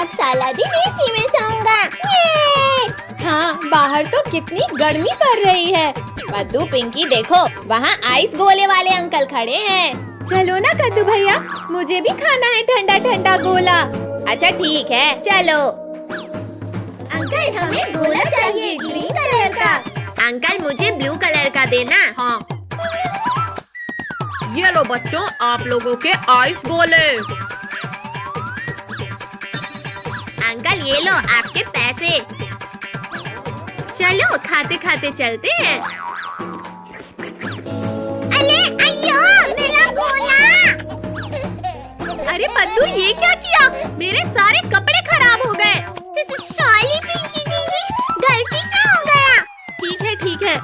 अब सारा दिन एसी में सोऊंगा। हाँ, बाहर तो कितनी गर्मी पड़ रही है। कद्दू पिंकी देखो, वहाँ आइस गोले वाले अंकल खड़े हैं। चलो ना कद्दू भैया, मुझे भी खाना है ठंडा ठंडा गोला। अच्छा ठीक है, चलो। अंकल हमें गोला चाहिए ग्रीन कलर का। अंकल मुझे ब्लू कलर का देना। हाँ, ये लो बच्चों आप लोगों के आइस गोले। अंकल ये लो आपके पैसे। चलो खाते खाते चलते हैं। अरे अयो मेरा गोला। अरे पद्दू ये क्या किया? मेरे सारे कपड़े खराब हो गए। सॉरी पिंकी दीदी, गलती से हो गया। ठीक है।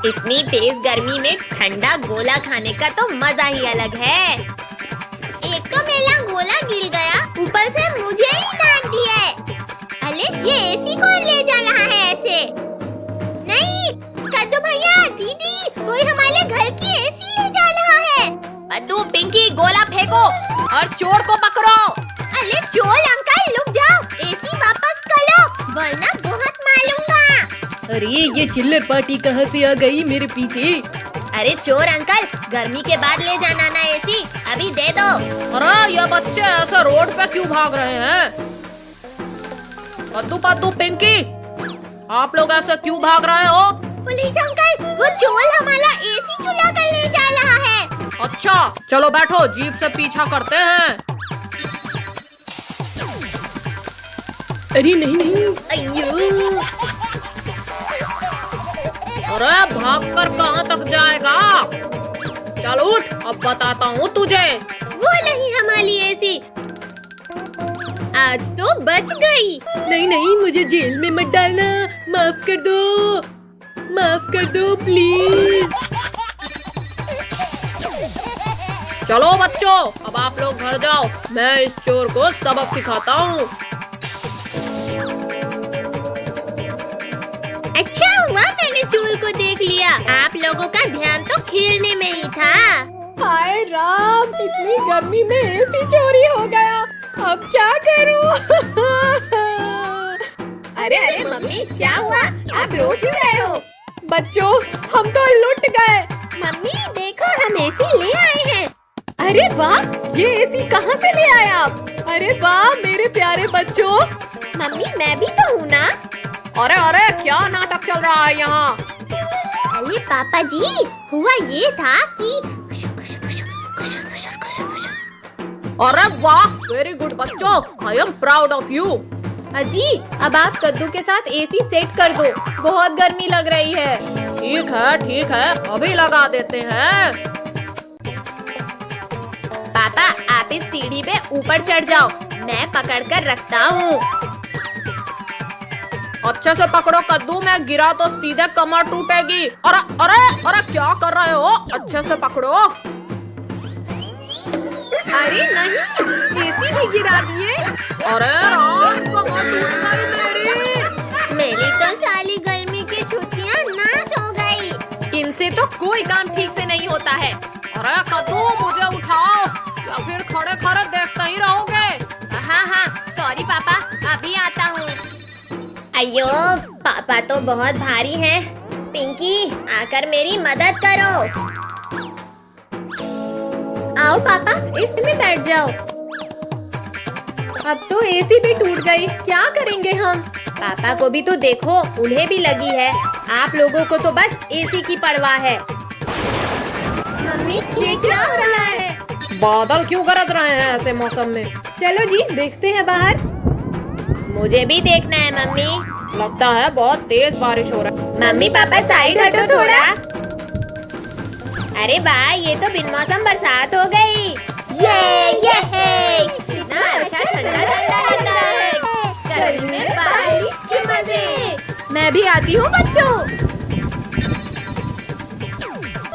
इतनी तेज गर्मी में ठंडा गोला खाने का तो मजा ही अलग है। एक तो मेरा गोला गिर गया, ऊपर से मुझे ही डांट दिया है। अरे ये एसी कौन ले जा रहा है ऐसे? नहीं कद्दू भैया दीदी, कोई हमारे घर की एसी ले जा रहा है। कद्दू पिंकी गोला फेंको और चोर को पकड़ो। अरे चोर अंकल रुक जाओ, एसी वापस करो वरना बहुत मारूंगा। अरे ये चिल्लर पार्टी कहाँ से आ गई मेरे पीछे? अरे चोर अंकल, गर्मी के बाद ले जाना ना एसी, अभी दे दो। अरे ये बच्चे ऐसे रोड पे क्यों भाग रहे हैं? कद्दू पद्दू पिंकी, आप लोग ऐसे क्यों भाग रहे हो? पुलिस अंकल, वो चोर हमारा एसी चुरा कर ले जा रहा है। अच्छा चलो बैठो, जीप से पीछा करते हैं। अरे नहीं। अयो अरे भागकर कहाँ तक जाएगा? चल उठ, अब बताता हूँ तुझे। वो नहीं हमारी एसी, आज तो बच गई। नहीं मुझे जेल में मत डालना, माफ कर दो प्लीज। चलो बच्चों अब आप लोग घर जाओ, मैं इस चोर को सबक सिखाता हूँ। अच्छा हुआ मैंने चोर को देख लिया, आप लोगों का ध्यान तो खेलने में ही था। हाय राम, इतनी गर्मी में एसी चोरी हो गया, अब क्या करूं? अरे मम्मी क्या हुआ, आप रो क्यों रहे हो? बच्चों हम तो लुट गए। मम्मी देखो हम एसी ले आए हैं। अरे वाह, ये एसी कहाँ से ले आए आप? अरे वाह मेरे प्यारे बच्चों। मम्मी मैं भी तो हूँ ना। अरे क्या नाटक चल रहा है यहाँ? अरे पापा जी, हुआ ये था कि अरे वाह, वेरी गुड बच्चों, I am proud of you. अजी अब आप कद्दू के साथ एसी सेट कर दो, बहुत गर्मी लग रही है। ठीक है अभी लगा देते हैं। पापा आप इस सीढ़ी पे ऊपर चढ़ जाओ, मैं पकड़ कर रखता हूँ। अच्छे से पकड़ो कद्दू, मैं गिरा तो सीधे कमर टूटेगी। अरे क्या कर रहे हो? अच्छे से पकड़ो। अरे नहीं, एसी भी गिरा दिए। अरे राम, कमर टूट गई मेरी तो साली गर्मी की छुट्टियाँ नाश हो गई। इनसे तो कोई काम ठीक से नहीं होता है। अरे कद्दू मुझे उठाओ या फिर खड़े खड़े देखते ही रहोगे। हाँ सॉरी पापा, अभी आता हूँ। अयो पापा तो बहुत भारी हैं। पिंकी आकर मेरी मदद करो। आओ पापा, इसमें बैठ जाओ। अब तो एसी भी टूट गई, क्या करेंगे हम? पापा को भी तो देखो, उन्हें भी लगी है। आप लोगों को तो बस एसी की परवाह है। मम्मी ये क्या हो रहा है? बादल क्यों गरज रहे हैं ऐसे मौसम में? चलो जी देखते हैं बाहर। मुझे भी देखना है मम्मी। लगता है बहुत तेज बारिश हो रहा है। मम्मी पापा साइड हटो थोड़ा। अरे वाह, ये तो बिन मौसम बरसात हो गई। ये कितना अच्छा ठंडा लग रहा है। गर्मी में बारिश के मजे। मैं भी आती हूँ बच्चों।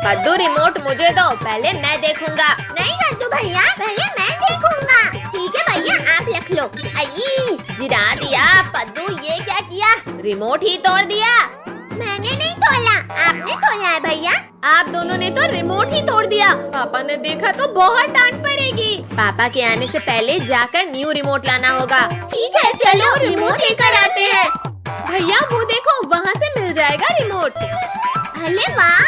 कद्दू रिमोट मुझे दो, पहले मैं देखूंगा। नहीं कद्दू भैया, पहले मैं देखूंगा। ठीक है भैया आप रख लो। आई गिरा दिया। कद्दू ये क्या किया, रिमोट ही तोड़ दिया। मैंने नहीं तोड़ा, आपने तोड़ा है भैया। आप दोनों ने तो रिमोट ही तोड़ दिया। पापा ने देखा तो बहुत डांट पड़ेगी। पापा के आने से पहले जाकर न्यू रिमोट लाना होगा। ठीक है, चलो रिमोट लेकर आते हैं। भैया वो देखो, वहाँ से मिल जाएगा रिमोट। अरे वाह,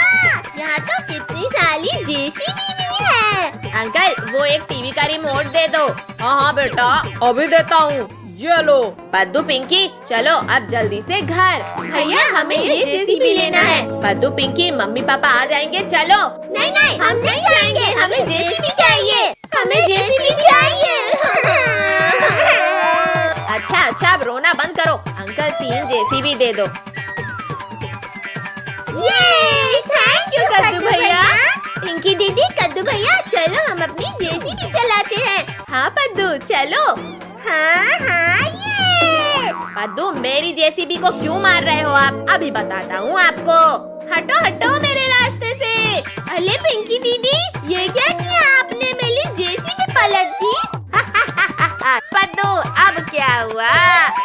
यहाँ तो कितनी सारी जेसीबी भी है। अंकल वो एक टीवी का रिमोट दे दो। हाँ हाँ बेटा, अभी देता हूँ, ये लो। पद्दू पिंकी चलो अब जल्दी से घर। भैया हमें ये जेसीबी लेना है। पद्दू पिंकी मम्मी पापा आ जाएंगे, चलो। नहीं नहीं हम नहीं जाएंगे, हमें जेसीबी चाहिए, हमें जेसीबी चाहिए। अच्छा अच्छा अब रोना बंद करो, अंकल 3 जेसीबी दे दो। ये थैंक यू कद्दू भैया। पिंकी दीदी, कद्दू भैया चलो हम अपनी जेसीबी चलाते हैं। हाँ पद्दू चलो। हाँ हाँ ये। पद्दू मेरी जेसीबी को क्यों मार रहे हो आप? अभी बताता हूँ आपको। हटो हटो मेरे रास्ते से। अरे पिंकी दीदी ये क्या किया आपने? मेरी जेसीबी पलट दी। पद्दू अब क्या हुआ?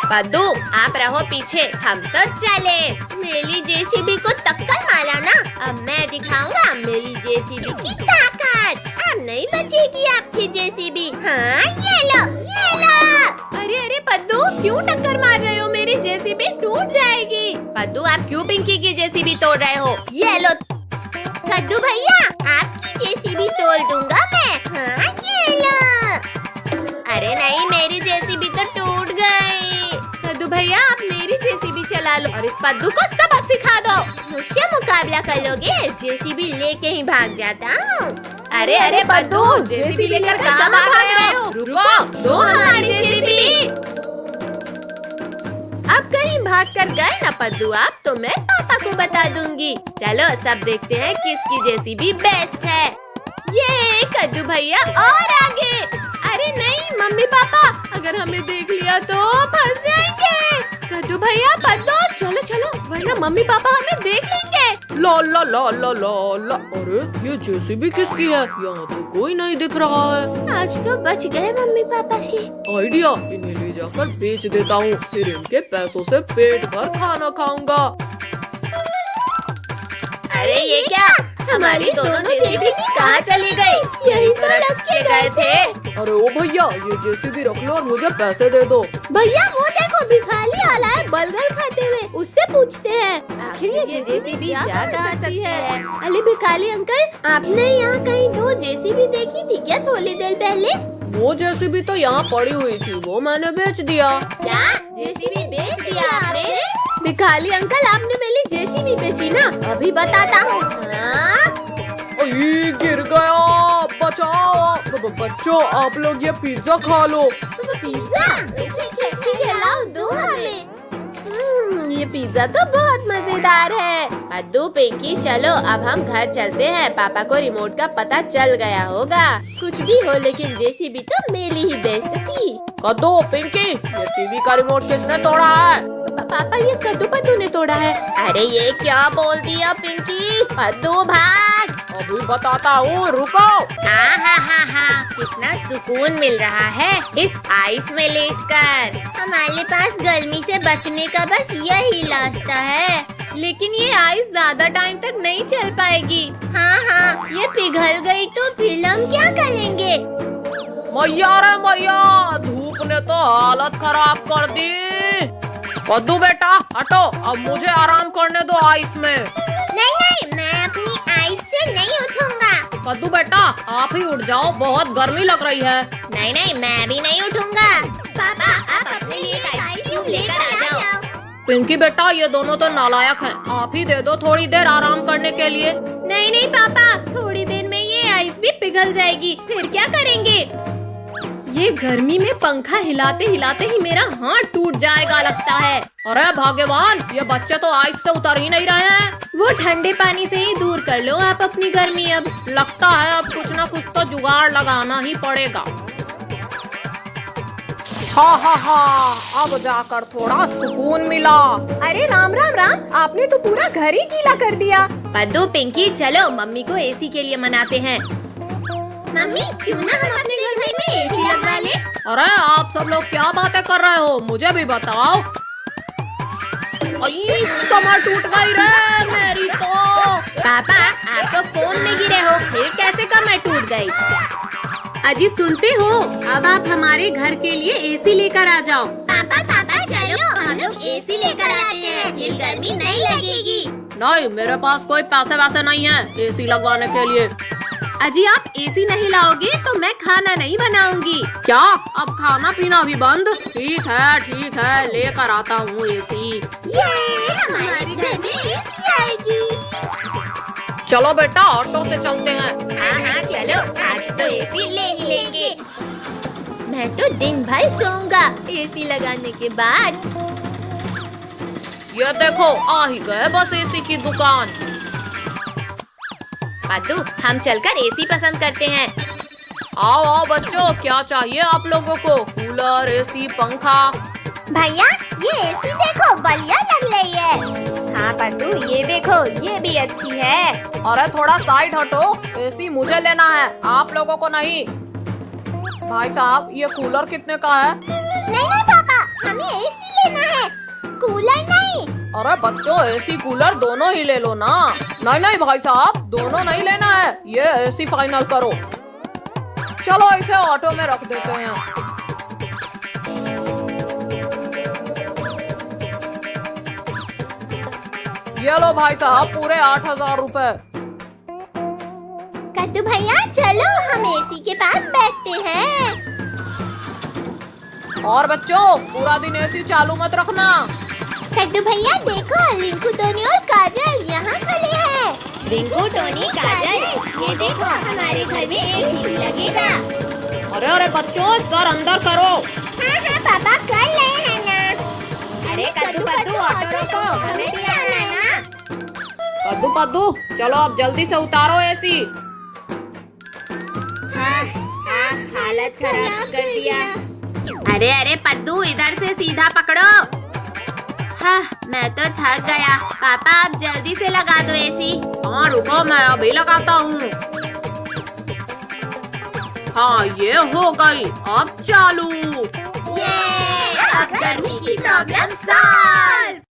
पद्दू आप रहो पीछे, हम तो चले। मेरी जेसीबी को टक्कर मारा ना, अब मैं दिखाऊंगा मेरी जेसीबी की ताकत। अब नहीं बचेगी आपकी जेसीबी। हाँ ये लो ये लो। अरे अरे पद्दू क्यों टक्कर मार रहे हो? मेरी जेसीबी टूट जाएगी। पद्दू आप क्यों पिंकी की जेसीबी तोड़ रहे हो? ये लो। कद्दू भैया आपकी जेसीबी तोड़ दूंगा मैं। हाँ ये लो। अरे नहीं मेरी जेसीबी तो टूट गई। कद्दू भैया आप मेरी जेसीबी चला लो और इस पद्दू को सबक सिखा दो। मुझसे मुकाबला कर लोगे? जेसीबी लेके ही भाग जाता हूँ। अरे अरे पद्दू जेसीबी लेकर कहाँ भाग रहे हो? रुको, दो हमारी जेसीबी। अब कहीं भाग कर गए ना पद्दू आप, तो मैं पापा को बता दूंगी। चलो सब देखते हैं किसकी जेसीबी बेस्ट है। ये कद्दू भैया और आगे। अरे नहीं मम्मी पापा, अगर हमें देख लिया तो फंस जाएंगे। कद्दू भैया पद्दू चलो चलो, वरना मम्मी पापा हमें देख लेंगे। ला ला ला ला ला ला। अरे ये जेसीबी किसकी है? यहाँ तो कोई नहीं दिख रहा है। आज तो बच गए मम्मी पापा से। आइडिया, इन्हें ले जाकर बेच देता हूँ, फिर इनके पैसों से पेट भर खाना खाऊंगा। अरे ये क्या? हमारी दोनों जेसीबी कहाँ चली गई? यही तो रख के गए थे। अरे ओ भैया ये जेसीबी रख लो और मुझे पैसे दे दो। भैया वो देखो भिखारी आला है बर्गर खाते हुए, उससे पूछते हैं आखिर ये जेसीबी जा कहाँ सकती है। अरे भिखारी अंकल आपने यहाँ कहीं 2 जेसीबी देखी थी क्या थोड़ी देर पहले? वो जेसीबी तो यहाँ पड़ी हुई थी, वो मैंने बेच दिया। क्या जेसीबी बेच दिया आपने? भिखारी अंकल आपने मेरी जेसीबी बेची ना, अभी बताता हूँ। ये गिर गया, बचाओ। बच्चों आप लोग ये पिज्जा खा लो। पिज्जा? ठीक है लाओ दो हमें। ये पिज्जा तो बहुत मजेदार है। पद्दू पिंकी चलो अब हम घर चलते हैं, पापा को रिमोट का पता चल गया होगा। कुछ भी हो लेकिन जेसीबी तो मेरी ही बेस्ट थी। कद्दू पिंकी ये टीवी का रिमोट किसने तोड़ा है? पापा ये कद्दू पद्दू ने तोड़ा है। अरे ये क्या बोल दिया पिंकी? पद्दू भाग। अभी बताता हूँ, रुको। हाँ कितना सुकून मिल रहा है इस आइस में लेटकर। हमारे पास गर्मी से बचने का बस यही रास्ता है। लेकिन ये आइस ज्यादा टाइम तक नहीं चल पाएगी। हाँ ये पिघल गई तो फिर हम क्या करेंगे? मैया रे मैया, धूप ने तो हालत खराब कर दी। कद्दू बेटा हटो, अब मुझे आराम करने दो आइस में। नहीं मैं अपनी आइस से नहीं उठूंगा। कद्दू बेटा आप ही उठ जाओ, बहुत गर्मी लग रही है। नहीं मैं भी नहीं उठूंगा। पापा आप अपने लिए आइस क्यूब लेकर आ जाओ। पिंकी बेटा ये दोनों तो नालायक हैं, आप ही दे दो थोड़ी देर आराम करने के लिए। नहीं पापा, थोड़ी देर में ये आइस भी पिघल जाएगी, फिर क्या करेंगे? ये गर्मी में पंखा हिलाते हिलाते ही मेरा हाथ टूट जाएगा लगता है। अरे भगवान, ये बच्चे तो आइस से उतर ही नहीं रहे हैं। वो ठंडे पानी से ही दूर कर लो आप अपनी गर्मी। अब लगता है अब कुछ न कुछ तो जुगाड़ लगाना ही पड़ेगा। हाँ, अब जाकर थोड़ा सुकून मिला। अरे राम, आपने तो पूरा घर ही गीला कर दिया। पद्दू पिंकी चलो मम्मी को एसी के लिए मनाते हैं। मम्मी क्यों ना हम अपने घर में एसी लगा ले? अरे आप सब लोग क्या बातें कर रहे हो, मुझे भी बताओ। कमर टूट गई रे मेरी। तेरी तो। पापा आप तो फोन में गिरे हो, फिर कैसे कमर टूट गई? अजी सुनते हो, अब आप हमारे घर के लिए एसी लेकर आ जाओ। पापा पापा चलो हम लोग एसी लेकर आते हैं, फिर गर्मी नहीं लगेगी। नहीं, मेरे पास कोई पैसे वैसे नहीं है एसी लगवाने के लिए। अजी आप एसी नहीं लाओगे तो मैं खाना नहीं बनाऊंगी। क्या अब खाना पीना भी बंद? ठीक है लेकर आता हूँ एसी। ये हमारे घर में एसी आएगी। चलो बेटा ऑटो से चलते हैं। हाँ चलो, आज तो एसी ले ही लेंगे। मैं तो दिन भर सोऊंगा एसी लगाने के बाद। ये देखो आ ही गए बस एसी की दुकान। पादू हम चलकर एसी पसंद करते हैं। आओ आओ बच्चों, क्या चाहिए आप लोगों को? कूलर, एसी, पंखा? भैया ये एसी देखो, बढ़िया लग रही है। हाँ पादू ये देखो, ये भी अच्छी है। अरे थोड़ा साइड हटो, एसी मुझे लेना है, आप लोगों को नहीं। भाई साहब ये कूलर कितने का है? नहीं पापा, हमें एसी लेना है, कूलर नहीं। अरे बच्चों एसी कूलर दोनों ही ले लो ना। नहीं भाई साहब, दोनों नहीं लेना है, ये एसी फाइनल करो। चलो इसे ऑटो में रख देते हैं। ये लो भाई साहब पूरे 8,000 रुपए। कद्दू भैया चलो हम एसी के पास बैठते हैं। और बच्चों पूरा दिन एसी चालू मत रखना। कद्दू भैया देखो, रिंकू, टोनी और काजल यहाँ खड़े हैं। रिंकू, टोनी, काजल, ये देखो हमारे घर में एसी लगेगा। अरे बच्चों सर अंदर करो। हाँ पापा कर रहे हैं ना। अरे कद्दू ऑटो रोको, हमें भी आना है ना। कद्दू चलो अब जल्दी से उतारो एसी। हाँ हालत खराब कर दिया। अरे पद्दू इधर से सीधा पकड़ो। हाँ मैं तो थक गया। पापा आप जल्दी से लगा दो एसी। हाँ रुको मैं अभी लगाता हूँ। हाँ ये हो गई, अब चालू। ये अब गर्मी की प्रॉब्लम सॉल्व।